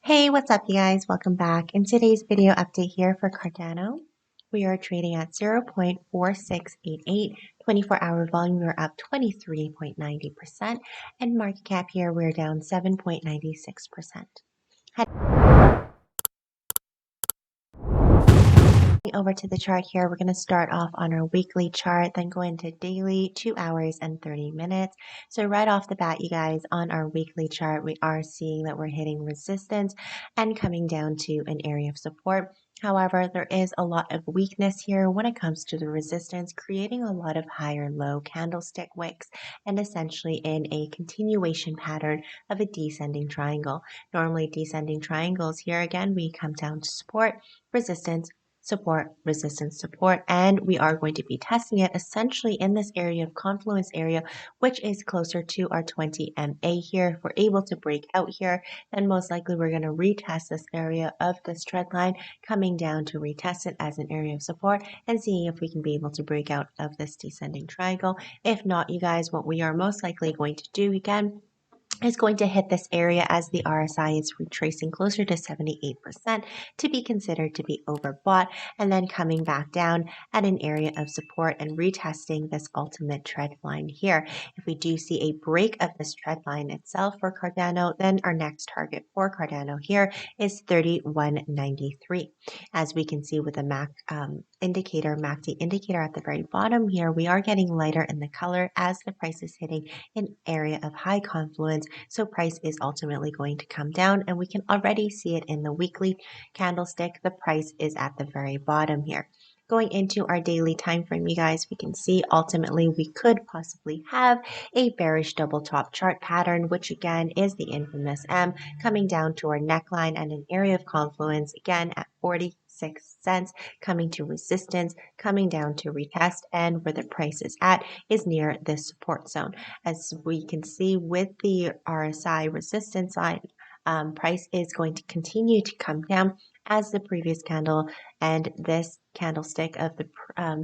Hey, what's up, you guys? Welcome back. In today's video update here for Cardano, we are trading at 0.4688. 24-hour volume, we're up 23.90%. And market cap here, we're down 7.96%. Over to the chart here, we're going to start off on our weekly chart, then go into daily, 2 hours and 30 minutes. So right off the bat, you guys, on our weekly chart, we are seeing that we're hitting resistance and coming down to an area of support. However, there is a lot of weakness here when it comes to the resistance, creating a lot of higher low candlestick wicks and essentially in a continuation pattern of a descending triangle. Normally descending triangles here, again, we come down to support, resistance, support, resistance, support, and we are going to be testing it essentially in this area of confluence area, which is closer to our 20 MA here. If we're able to break out here, then most likely we're going to retest this area of this trend line, coming down to retest it as an area of support and seeing if we can be able to break out of this descending triangle. If not, you guys, what we are most likely going to do again is going to hit this area as the RSI is retracing closer to 78% to be considered to be overbought, and then coming back down at an area of support and retesting this ultimate trend line here. If we do see a break of this trend line itself for Cardano, then our next target for Cardano here is 31.93. As we can see with the MACD indicator at the very bottom here, we are getting lighter in the color as the price is hitting an area of high confluence. So price is ultimately going to come down, and we can already see it in the weekly candlestick. The price is at the very bottom here. Going into our daily time frame, you guys, we can see ultimately we could possibly have a bearish double top chart pattern, which again is the infamous M, coming down to our neckline and an area of confluence again at 46 cents, coming to resistance, coming down to retest, and where the price is at is near this support zone. As we can see with the RSI resistance line, price is going to continue to come down as the previous candle and this candlestick of the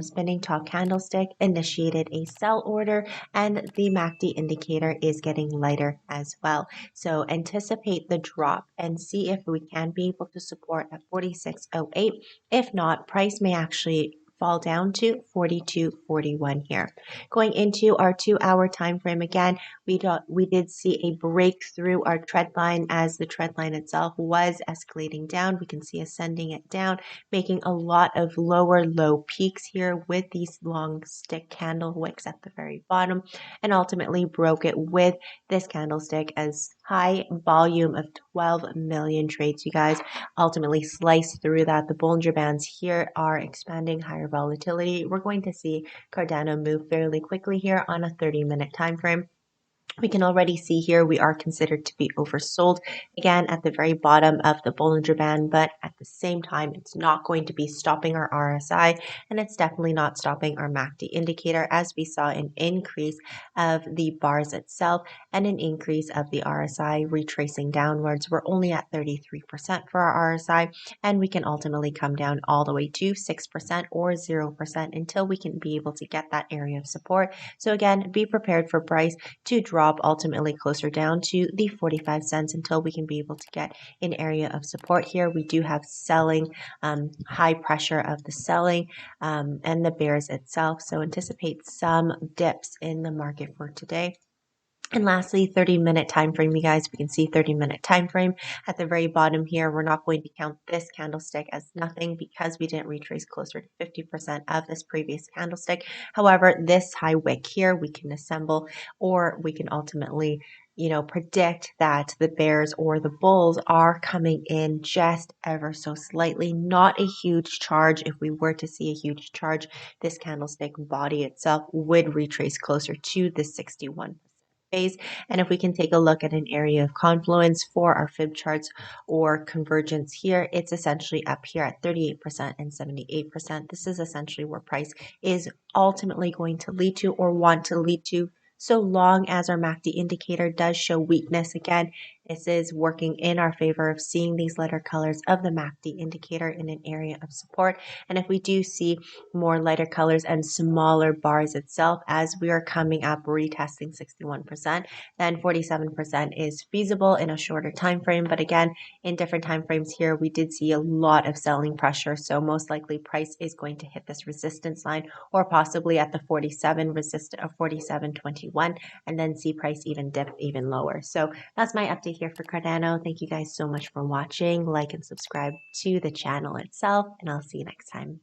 spinning top candlestick initiated a sell order, and the MACD indicator is getting lighter as well. So anticipate the drop and see if we can be able to support at 46.08. If not, price may actually fall down to 42.41 here. Going into our 2-hour time frame again, we did see a break through our trend line as the trend line itself was escalating down. We can see ascending it down, making a lot of lower low peaks here with these long stick candle wicks at the very bottom, and ultimately broke it with this candlestick as high volume of 12 million trades. You guys ultimately slice through that. The Bollinger Bands here are expanding, higher volatility. We're going to see Cardano move fairly quickly here on a 30-minute time frame. We can already see here we are considered to be oversold again at the very bottom of the Bollinger Band, but at the same time, it's not going to be stopping our RSI, and it's definitely not stopping our MACD indicator, as we saw an increase of the bars itself and an increase of the RSI retracing downwards. We're only at 33% for our RSI, and we can ultimately come down all the way to 6% or 0% until we can be able to get that area of support. So again, be prepared for price to drop ultimately closer down to the 45 cents until we can be able to get an area of support here. We do have selling, high pressure of the selling and the bears itself. So anticipate some dips in the market for today. And lastly, 30-minute time frame, you guys, we can see 30-minute time frame at the very bottom here. We're not going to count this candlestick as nothing because we didn't retrace closer to 50% of this previous candlestick. However, this high wick here, we can assemble, or we can ultimately, predict that the bears or the bulls are coming in just ever so slightly, not a huge charge. If we were to see a huge charge, this candlestick body itself would retrace closer to the 61%. Phase. And if we can take a look at an area of confluence for our fib charts or convergence here, it's essentially up here at 38% and 78%. This is essentially where price is ultimately going to lead to or want to lead to, so long as our MACD indicator does show weakness again This is working in our favor of seeing these lighter colors of the MACD indicator in an area of support. And if we do see more lighter colors and smaller bars itself as we are coming up retesting 61%, then 47% is feasible in a shorter time frame. But again, in different time frames here, we did see a lot of selling pressure. So most likely price is going to hit this resistance line or possibly at the 47 resistance of 47.21 and then see price even dip even lower. So that's my update here for Cardano. Thank you guys so much for watching. Like and subscribe to the channel itself, and I'll see you next time.